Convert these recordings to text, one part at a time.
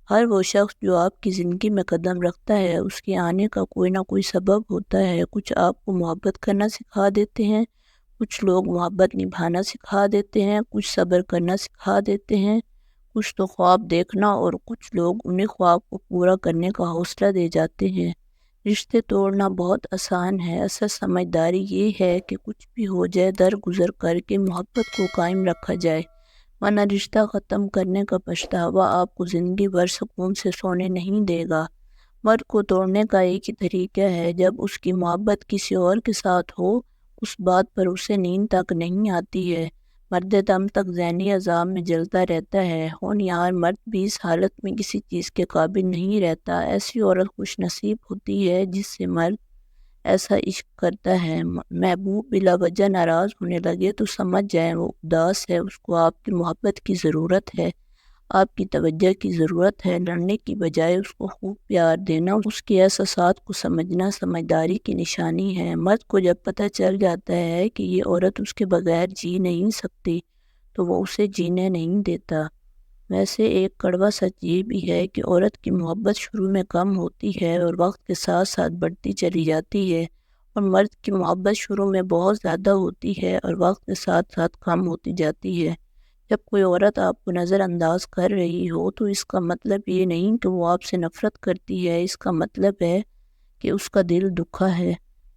ہر وہ شخص جو آپ کی زندگی میں قدم رکھتا ہے اس کے آنے کا کوئی نہ کوئی سبب ہوتا ہے۔ کچھ آپ کو محبت کرنا سکھا دیتے ہیں، کچھ لوگ محبت نبھانا سکھا دیتے ہیں، کچھ صبر کرنا سکھا دیتے ہیں، کچھ تو خواب دیکھنا، اور کچھ لوگ انہیں خواب کو پورا کرنے کا حوصلہ دے جاتے ہیں۔ رشتے توڑنا بہت آسان ہے، اصل سمجھداری یہ ہے کہ کچھ بھی ہو جائے درگزر کر کے محبت کو قائم رکھا جائے، ورنہ رشتہ ختم کرنے کا پچھتاوا آپ کو زندگی بھر سکون سے سونے نہیں دے گا۔ مرد کو توڑنے کا ایک ہی طریقہ ہے، جب اس کی محبت کسی اور کے ساتھ ہو، اس بات پر اسے نیند تک نہیں آتی ہے، مرد دم تک ذہنی عذاب میں جلتا رہتا ہے۔ ہونہار مرد بھی اس حالت میں کسی چیز کے قابل نہیں رہتا۔ ایسی عورت خوش نصیب ہوتی ہے جس سے مرد ایسا عشق کرتا ہے، محبوب بلا وجہ ناراض ہونے لگے تو سمجھ جائیں وہ اداس ہے، اس کو آپ کی محبت کی ضرورت ہے، آپ کی توجہ کی ضرورت ہے۔ لڑنے کی بجائے اس کو خوب پیار دینا، اس کے احساسات کو سمجھنا سمجھداری کی نشانی ہے۔ مرد کو جب پتہ چل جاتا ہے کہ یہ عورت اس کے بغیر جی نہیں سکتی تو وہ اسے جینے نہیں دیتا۔ ویسے ایک کڑوا سچ یہ بھی ہے کہ عورت کی محبت شروع میں کم ہوتی ہے اور وقت کے ساتھ ساتھ بڑھتی چلی جاتی ہے، اور مرد کی محبت شروع میں بہت زیادہ ہوتی ہے اور وقت کے ساتھ ساتھ کم ہوتی جاتی ہے۔ جب کوئی عورت آپ کو نظر انداز کر رہی ہو تو اس کا مطلب یہ نہیں کہ وہ آپ سے نفرت کرتی ہے، اس کا مطلب ہے کہ اس کا دل دکھا ہے۔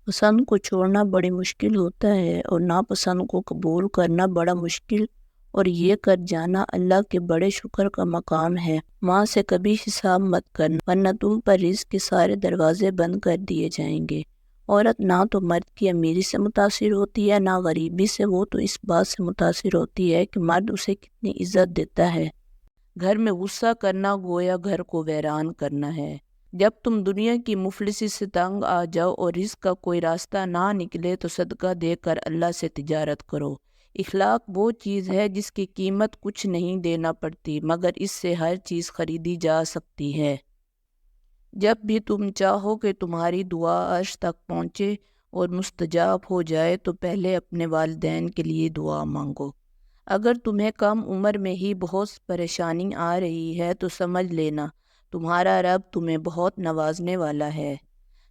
پسند کو چھوڑنا بڑی مشکل ہوتا ہے اور ناپسند کو قبول کرنا بڑا مشکل، اور یہ کر جانا اللہ کے بڑے شکر کا مقام ہے۔ ماں سے کبھی حساب مت کرنا، ورنہ تم پر رزق کے سارے دروازے بند کر دیے جائیں گے۔ عورت نہ تو مرد کی امیری سے متاثر ہوتی ہے نہ غریبی سے، وہ تو اس بات سے متاثر ہوتی ہے کہ مرد اسے کتنی عزت دیتا ہے۔ گھر میں غصہ کرنا گویا گھر کو ویران کرنا ہے۔ جب تم دنیا کی مفلسی سے تنگ آ جاؤ اور رزق کا کوئی راستہ نہ نکلے تو صدقہ دے کر اللہ سے تجارت کرو۔ اخلاق وہ چیز ہے جس کی قیمت کچھ نہیں دینا پڑتی، مگر اس سے ہر چیز خریدی جا سکتی ہے۔ جب بھی تم چاہو کہ تمہاری دعا عرش تک پہنچے اور مستجاب ہو جائے تو پہلے اپنے والدین کے لیے دعا مانگو۔ اگر تمہیں کم عمر میں ہی بہت پریشانی آ رہی ہے تو سمجھ لینا تمہارا رب تمہیں بہت نوازنے والا ہے۔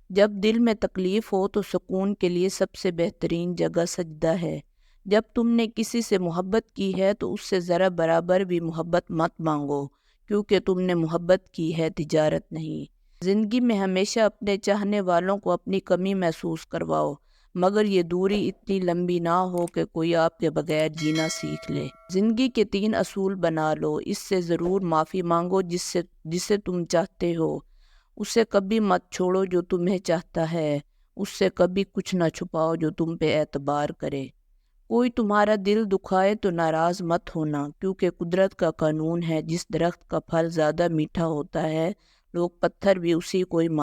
جب دل میں تکلیف ہو تو سکون کے لیے سب سے بہترین جگہ سجدہ ہے۔ جب تم نے کسی سے محبت کی ہے تو اس سے ذرا برابر بھی محبت مت مانگو، کیونکہ تم نے محبت کی ہے، تجارت نہیں۔ زندگی میں ہمیشہ اپنے چاہنے والوں کو اپنی کمی محسوس کرواؤ، مگر یہ دوری اتنی لمبی نہ ہو کہ کوئی آپ کے بغیر جینا سیکھ لے۔ زندگی کے 3 اصول بنا لو، اس سے ضرور معافی مانگو جسے تم چاہتے ہو، اسے کبھی مت چھوڑو جو تمہیں چاہتا ہے، اس سے کبھی کچھ نہ چھپاؤ جو تم پہ اعتبار کرے۔ کوئی تمہارا دل دکھائے تو ناراض مت ہونا، کیونکہ قدرت کا قانون ہے جس درخت کا پھل زیادہ میٹھا ہوتا ہے لوگ پتھر بھی اسی کو ہی